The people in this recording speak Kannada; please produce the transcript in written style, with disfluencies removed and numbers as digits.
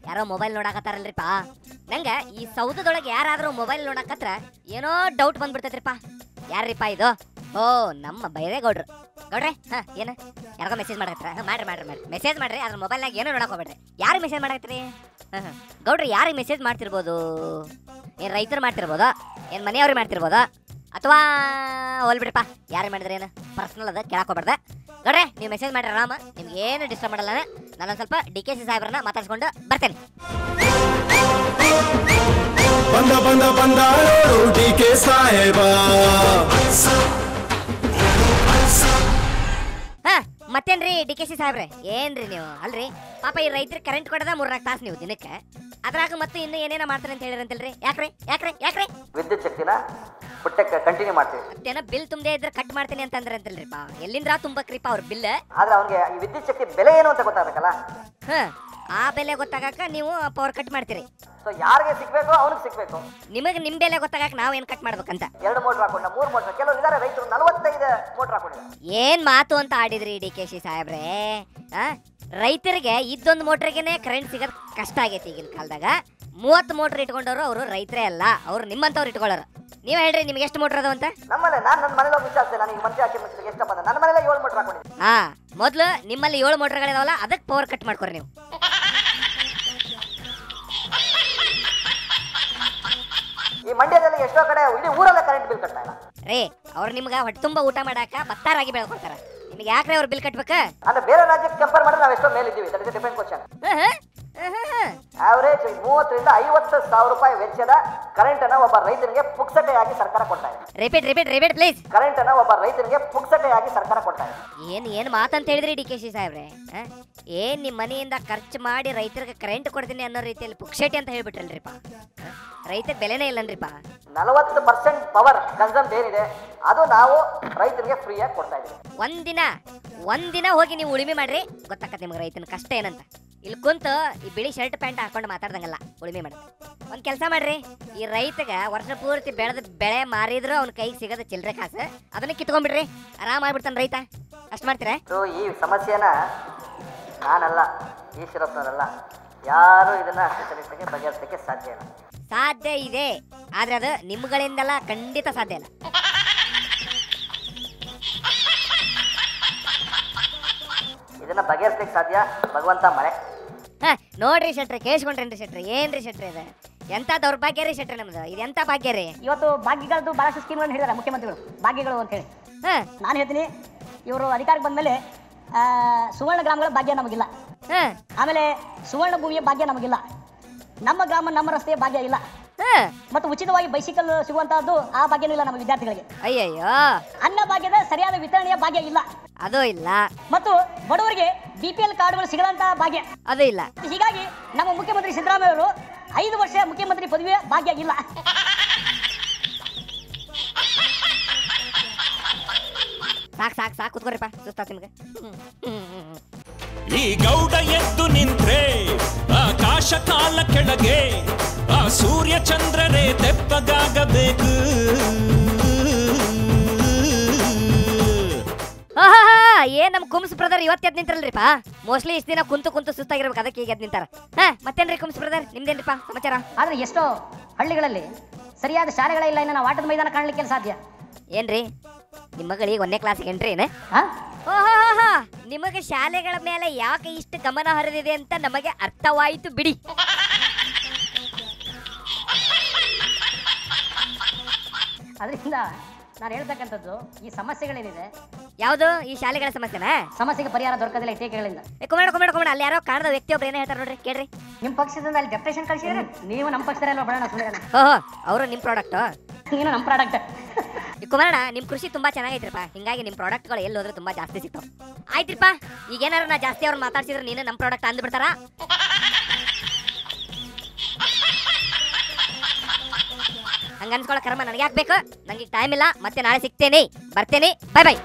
ಯಾರೋ ಮೊಬೈಲ್ ನೋಡಾಕತ್ತಾರಲ್ರಿಪ್ಪ. ನಂಗೆ ಈ ಸೌದದೊಳಗೆ ಯಾರಾದರೂ ಮೊಬೈಲ್ ನೋಡಾಕತ್ರ ಏನೋ ಡೌಟ್ ಬಂದ್ಬಿಡ್ತೈತ್ರಿಪ್ಪ. ಯಾರ್ರಿಪ್ಪ ಇದು? ಓ, ನಮ್ಮ ಬೈರೇಗೌಡ್ರು. ಗೌಡ್ರೆ, ಏನು ಯಾರಿಗೋ ಮೆಸೇಜ್ ಮಾಡಕತ್ರ? ಮಾಡ್ರಿ ಮೆಸೇಜ್ ಮಾಡ್ರಿ. ಅದ್ರ ಮೊಬೈಲ್ನಾಗ ಏನೋ ನೋಡಕ್ ಹೋಗ್ಬೇಡ್ರಿ. ಯಾರಿಗೆ ಮೆಸೇಜ್ ಮಾಡಕತ್ರಿ? ಗೌಡ್ರಿ, ಯಾರಿಗೆ ಮೆಸೇಜ್ ಮಾಡ್ತಿರ್ಬೋದು? ಏನು ರೈತರು ಮಾಡ್ತಿರ್ಬೋದಾ? ಏನು ಮನೆಯವ್ರಿಗೆ ಮಾಡ್ತಿರ್ಬೋದಾ? ಅಥವಾ ಹೋಲ್ ಬಿಡ್ರಪ್ಪ, ಯಾರಿಗೆ ಮಾಡಿದ್ರೆ ಏನು ಪರ್ಸನಲ್ ಅದ ಕೇಳಕ್ ಹೋಗ್ಬೇಡ್ದ. ಗೌಡ್ರೆ, ನೀವು ಮೆಸೇಜ್ ಮಾಡ್ರಿ ರಾಮ, ನಿಮ್ಗೆ ಏನು ಡಿಸ್ಟರ್ಬ್ ಮಾಡಲ್ಲ. ನಾನೊಂದು ಸ್ವಲ್ಪ DKC ಸಾಹೇಬ್ರನ್ನ ಮಾತಾಡ್ಸ್ಕೊಂಡು ಬರ್ತೇನೆ. ಬಂದ DK ಸಾಹೇಬ. ಮತ್ತೇನ್ರಿ DKC ಸಾಹೇಬ್ರೆ, ಏನ್ರಿ ನೀವು? ಅಲ್ರಿ ಪಾಪ ಈ ರೈತರಿಗೆ ಕರೆಂಟ್ ಕೊಡದ 3-4 ತಾಸು ನೀವು ದಿನಕ್ಕೆ, ಅದ್ರಾಗ ಮತ್ತೆ ಇನ್ನು ಏನೇನ ಮಾಡ್ತಾರೆ ಅಂತ ಹೇಳಿರಂತಲ್ರಿ. ಯಾಕ್ರಿ ವಿದ್ಯುತ್ ಶಕ್ತಿನ ಪುಟ್ಟಕ್ಕೆ ಕಂಟಿನ್ಯೂ ಮಾಡ್ತೀವಿ. ಮತ್ತೇನ ಬಿಲ್ ತುಂಬದೇ ಇದ್ರೆ ಕಟ್ ಮಾಡ್ತೀನಿ ಅಂತಂದ್ರೆ ಅಂತಲ್ರಿಪ್ಪ. ಎಲ್ಲಿಂದ್ರ ತುಂಬಕ್ರಿಪ್ಪ ಅವ್ರ ಬಿಲ್? ಆದ್ರೆ ಅವ್ನಿಗೆ ಈ ವಿದ್ಯುತ್ ಶಕ್ತಿ ಬೆಲೆ ಏನು ಅಂತ ಗೊತ್ತಾಗಬೇಕಲ್ಲ. ಆ ಬೆಲೆ ಗೊತ್ತಾಗಕ್ಕ ನೀವು ಪವರ್ ಕಟ್ ಮಾಡ್ತೀರಿ. ಸೊ ಯಾರಿಗೆ ಸಿಗ್ಬೇಕು ಅವ್ನಿಗೆ ಸಿಗ್ಬೇಕು. ನಿಮಗೆ ನಿಮ್ ಬೆಲೆ ಗೊತ್ತಾಗಕ್ಕೆ ನಾವು ಏನ್ ಕಟ್ ಮಾಡ್ಬೇಕಂತ? 2 ಮೋಟರ್ ಹಾಕೊಂಡ, 3 ಮೋಟರ್, ಕೆಲವರು ಇದಾರೆ ರೈತರು 45 ಮೋಟರ್ ಹಾಕೊಂಡಿದ್ದಾರೆ. ಏನ್ ಮಾತು ಅಂತ ಆಡಿದ್ರಿ DKC ಸಾಹೇಬ್ರೆ. ರೈತರಿಗೆ ಇದ್ದೊಂದು ಮೋಟ್ರಿಗೆನೆ ಕರೆಂಟ್ ಸಿಗೋದ್ ಕಷ್ಟ ಆಗೈತಿ ಈಗಿನ ಕಾಲದಾಗ. 30 ಮೋಟರ್ ಇಟ್ಕೊಂಡವ್ರು ಅವರು ರೈತರೇ ಅಲ್ಲ, ಅವ್ರು ನಿಮ್ಮಂತವ್ರು ಇಟ್ಕೊಳ್ಳೋರು. ನೀವ್ ಹೇಳ್ರಿ, ನಿಮ್ಗೆ ಎಷ್ಟು ಮೋಟರ್ ಅದಾವ ಅಂತ? ನಮ್ಮಲ್ಲಿ ನನ್ನ ಮನೇಲಿ ಹೋಗಿ ವಿಚಾರಿಸಿದೆ, ನನಗೆ ಮಂತ್ರಿ ಹಾಕಿ ಮಂತ್ರಿಗೆ ಎಷ್ಟು ಬಂದ. ನನ್ನ ಮನೇಲಿ 7 ಮೋಟರ್ ಹಾಕೊಂಡಿದ್ದೀನಿ. ಮೊದ್ಲು ನಿಮ್ಮಲ್ಲಿ 7 ಮೋಟರ್ಗಳಿದಾವಲ್ಲ, ಅದಕ್ಕೆ ಪವರ್ ಕಟ್ ಮಾಡ್ಕೊರಿ ನೀವು. ಈ ಮಂಡ್ಯದಲ್ಲಿ ಎಷ್ಟೋ ಕಡೆ ಇಡೀ ಊರಲ್ಲೇ ಕರೆಂಟ್ ಬಿಲ್ ಕಟ್ತಾ ಇಲ್ಲ ರೇ. ಅವ್ರು ನಿಮ್ಗೆ ಹೊಟ್ಟೆ ತುಂಬ ಊಟ ಮಾಡಾಕ ಭತ್ತಾರಾಗಿ ಬೆಳ್ಕೊಡ್ತಾರ. ನಿಮ್ಗೆ ಯಾಕ್ರೆ ಅವ್ರು ಬಿಲ್ ಕಟ್ಬೇಕ? ಅಂದ್ರೆ ಬೇರೆ ರಾಜ್ಯಕ್ಕೆ ಕಂಪೇರ್ ಮಾಡಿದ್ರೆ ನಾವು ಎಷ್ಟೋ ಮೇಲಿದ್ದೀವಿ. That is different question. Average 30,000 ರಿಂದ 50,000 ರೂಪಾಯಿ ವೆಚ್ಚದ ಕರೆಂಟ್ ಅನ್ನ ಒಬ್ಬ ರೈತನಿಗೆ ಪುಕ್ಸಟೆಯಾಗಿ ಸರ್ಕಾರ ಕೊಡ್ತಾ ಇದೆ. Repeat please. ಕರೆಂಟ್ ಅನ್ನ ಒಬ್ಬ ರೈತನಿಗೆ ಪುಕ್ಸಟೆಯಾಗಿ ಸರ್ಕಾರ ಕೊಡ್ತಾ ಇದೆ. ಏನ್ ಮಾತಂತ ಹೇಳಿದ್ರಿ DKC ಸಾಹೇಬ್ರೆ? ಏನ್ ನಿಮ್ ಮನೆಯಿಂದ ಖರ್ಚು ಮಾಡಿ ರೈತರಿಗೆ ಕರೆಂಟ್ ಕೊಡ್ತೀನಿ ಅನ್ನೋ ರೀತಿಯಲ್ಲಿ ಪುಕ್ಸಟೆ ಅಂತ ಹೇಳ್ಬಿಟ್ರಲ್ರಿಪ್ಪ. ರೈತರಿಗೆ ಬೆಲೆನೇ ಇಲ್ಲನ್ರಿಪ್ಪ. 40% ಪವರ್ ಕನ್ಸಂಪ್ಟ್ ಏನಿದೆ ಅದು ನಾವು ರೈತರಿಗೆ ಫ್ರೀಯಾಗಿ ಕೊಡ್ತಾ ಇದೀವಿ. ಒಂದಿನ ಹೋಗಿ ನೀವು ಉಳುಮೆ ಮಾಡ್ರಿ, ಗೊತ್ತಾಕತ್ತೆ ನಿಮ್ಗೆ ರೈತನ ಕಷ್ಟ ಏನಂತ. ಇಲ್ಲಿ ಕುಂತು ಈ ಬಿಳಿ ಶರ್ಟ್ ಪ್ಯಾಂಟ್ ಹಾಕೊಂಡು ಮಾತಾಡ್ದಂಗಲ್ಲ ಉಳುಮೆ ಮಾಡೋದು. ಒಂದ್ ಕೆಲಸ ಮಾಡ್ರಿ, ಈ ರೈತಗ ವರ್ಷ ಪೂರ್ತಿ ಬೆಳೆದ ಬೆಳೆ ಮಾರಿದ್ರು ಅವ್ನ ಕೈಗೆ ಸಿಗೋದು ಚಿಲ್ಲರೆ ಕಾಸು, ಅದನ್ನ ಕಿತ್ಕೊಂಡ್ಬಿಡ್ರಿ, ಆರಾಮ್ ಆಗ್ಬಿಡ್ತಾನ ರೈತ. ಅಷ್ಟ್ ಮಾಡ್ತೀರಾ? ಈ ಸಮಸ್ಯೆನ ನಾನಲ್ಲ, ಈಶ್ವರಪ್ಪನವರಲ್ಲ, ಯಾರು ಇದನ್ನ ಸ್ಪೆಷಲಿಸ್ಟ್ಗೆ ಬಗೆಹರಿಸಲಿಕ್ಕೆ ಸಾಧ್ಯ ಇಲ್ಲ. ಸಾಧ್ಯ ಇದೆ, ಆದ್ರೆ ಅದು ನಿಮ್ಗಳಿಂದಲ್ಲ, ಖಂಡಿತ ಸಾಧ್ಯ ಇಲ್ಲ. ಇದನ್ನ ಬಗೆಹರಿಸಲಿಕ್ಕೆ ಸಾಧ್ಯ ಭಗವಂತ ಮಳೆ. ನೋಡ್ರಿ ಶೆಟ್ರೆ, ಕೇಳಿಸ್ಕೊಂಡ್ರೇನ್ರಿ ಶೆಟ್ರೆ? ಏನ್ರಿ ಶೆಟ್ರೆ ಇದು? ಎಂತ ದೌರ್ಭಾಗ್ಯ ರೀ ಶೆಟ್ರೆ ನಮ್ದು, ಇದು ಎಂತ ಭಾಗ್ಯ ರೀ? ಇವತ್ತು ಭಾಗ್ಯಗಳದ್ದು ಬಹಳಷ್ಟು ಸ್ಕೀಮ್ಗಳನ್ನು ಹೇಳಿದಾರೆ ಮುಖ್ಯಮಂತ್ರಿಗಳು, ಭಾಗ್ಯಗಳು ಅಂತ ಹೇಳಿ. ನಾನು ಹೇಳ್ತೀನಿ, ಇವರು ಅಧಿಕಾರಕ್ಕೆ ಬಂದ್ಮೇಲೆ ಸುವರ್ಣ ಗ್ರಾಮಗಳ ಭಾಗ್ಯ ನಮಗಿಲ್ಲ, ಆಮೇಲೆ ಸುವರ್ಣ ಭೂಮಿಯ ಭಾಗ್ಯ ನಮಗಿಲ್ಲ, ನಮ್ಮ ಗ್ರಾಮ ನಮ್ಮ ರಸ್ತೆಯ ಭಾಗ್ಯ ಇಲ್ಲ, ಮತ್ತು ಉಚಿತವಾಗಿ ಬೈಸಿಕಲ್ ಸಿಗುವಂತಹದ್ದು ಆ ಭಾಗ್ಯನೂ ಇಲ್ಲ ನಮ್ಮ ವಿದ್ಯಾರ್ಥಿಗಳಿಗೆ. ಅಯ್ಯಯ್ಯೋ, ಅನ್ನ ಭಾಗ್ಯದ ಸರಿಯಾದ ವಿತರಣೆಯ ಭಾಗ್ಯ ಇಲ್ಲ, ಅದು ಇಲ್ಲ. ಮತ್ತು ಬಡವರಿಗೆ BPL ಕಾರ್ಡ್ಗಳು ಸಿಗದಂತಹ ಭಾಗ್ಯ ಅದು ಇಲ್ಲ. ಹೀಗಾಗಿ ನಮ್ಮ ಮುಖ್ಯಮಂತ್ರಿ ಸಿದ್ದರಾಮಯ್ಯ ಅವರು 5 ವರ್ಷ ಮುಖ್ಯಮಂತ್ರಿ ಪದವಿಯ ಭಾಗ್ಯ ಇಲ್ಲ. ಸಾಕು ಕೂತ್ಕೋರಿಪ್ಪ, ಸುಸ್ತಾತ್ ನಿಮ್ಗೆ. ಈ ಗೌಡ ಎದ್ದು ನಿಂತ್ರೆ ಆಕಾಶ ಕಾಲ ಕೆಳಗೆ, ಆ ಸೂರ್ಯ ಚಂದ್ರರೇ ತೆಪ್ಪಗಾಗಬೇಕು. ಏನ್ ನಮ್ ಕುಮ್ಸ್ ಬ್ರದರ್ ಇವತ್ತು ಎದ್ ನಿಂತಾರಲ್ರಿಪ್ಪ? ಮೋಸ್ಟ್ಲಿ ಇಷ್ಟ ದಿನ ಕುಂತು ಸುಸ್ತಾಗಿರ್ಬೇಕು, ಅದಕ್ಕೆ ಈಗ ಎದ್ ನಿಂತಾರ. ಮತ್ತೇನ್ರಿ ಕುಮ್ಸ್ ಬ್ರದರ್, ನಿಮ್ದೇನ್ರಿಪ್ಪ ಸಮಾಚಾರ? ಆದ್ರೆ ಎಷ್ಟೋ ಹಳ್ಳಿಗಳಲ್ಲಿ ಸರಿಯಾದ ಶಾಲೆಗಳೇ ಇಲ್ಲ, ಇನ್ನು ನಾವು ಆಟದ ಮೈದಾನ ಕಾಣಲಿಕ್ಕೆ ಸಾಧ್ಯ. ಏನ್ರಿ ನಿಮ್ಮ ಮಗಳಿಗೆ 1ನೇ ಕ್ಲಾಸಿಗೆ ಎಂಟ್ರಿ ಏನ? ನಿಮಗೆ ಶಾಲೆಗಳ ಮೇಲೆ ಯಾಕೆ ಇಷ್ಟು ಗಮನ ಹರಿದಿದೆ ಅಂತ ನಮಗೆ ಅರ್ಥವಾಯಿತು ಬಿಡಿ. ಅದರಿಂದ ನಾನು ಹೇಳ್ತಕ್ಕಂಥದ್ದು, ಈ ಸಮಸ್ಯೆಗಳೇನಿದೆ, ಯಾವುದು ಈ ಶಾಲೆಗಳ ಸಮಸ್ಯೆನಾ? ಸಮಸ್ಯೆಗೆ ಪರಿಹಾರ ದೊರಕದಿಲ್ಲ ಇಟೇಕೆಗಳಿಂದ. ಕುಮಾರ ಅಲ್ಲಿ ಯಾರೋ ಕಾಣದ ವ್ಯಕ್ತಿ ಒಬ್ರು ಏನೇ ಹೇಳ್ತಾರೆ ನೋಡ್ರಿ, ಕೇಳ್ರಿ. ನಿಮ್ಮ ಪಕ್ಷದಿಂದ ಅಲ್ಲಿ ಡೆಪ್ಯುಟೇಷನ್ ಕಳಿಸಿದ್ರೆ ನೀವು ನಮ್ಮ ಪಕ್ಷದಲ್ಲ ಬರೋಣ ಸುಳ್ಳೇನ? ಅವರು ನಿಮ್ಮ ಪ್ರಾಡಕ್ಟ್, ನೀನು ನಮ್ಮ ಪ್ರಾಡಕ್ಟ್. ಕುಮಾರಣ್ಣ, ನಿಮ್ ಕೃಷಿ ತುಂಬಾ ಚೆನ್ನಾಗೈತ್ರಿಪ್ಪ, ಹಿಂಗಾಗಿ ನಿಮ್ ಪ್ರಾಡಕ್ಟ್ಗಳು ಎಲ್ಲಿ ಹೋದ್ರೆ ತುಂಬಾ ಜಾಸ್ತಿ ಸಿಗ್ತಾವ. ಆಯ್ತ್ರಿಪ್ಪ, ಈಗೇನಾರ ನಾ ಜಾಸ್ತಿ ಅವ್ರನ್ನ ಮಾತಾಡ್ಸಿದ್ರೆ ನೀನು ನಮ್ಮ ಪ್ರಾಡಕ್ಟ್ ಅಂದ್ಬಿಡ್ತಾರ. ಹಂಗ ಅನ್ಸ್ಕೊಳ್ಳೋ ಕರ್ಮ ನನಗೆ ಯಾಕೆ ನಂಗೆ ಟೈಮ್ ಇಲ್ಲ. ಮತ್ತೆ ನಾಳೆ ಸಿಗ್ತೇನೆ, ಬರ್ತೇನೆ, ಬೈ.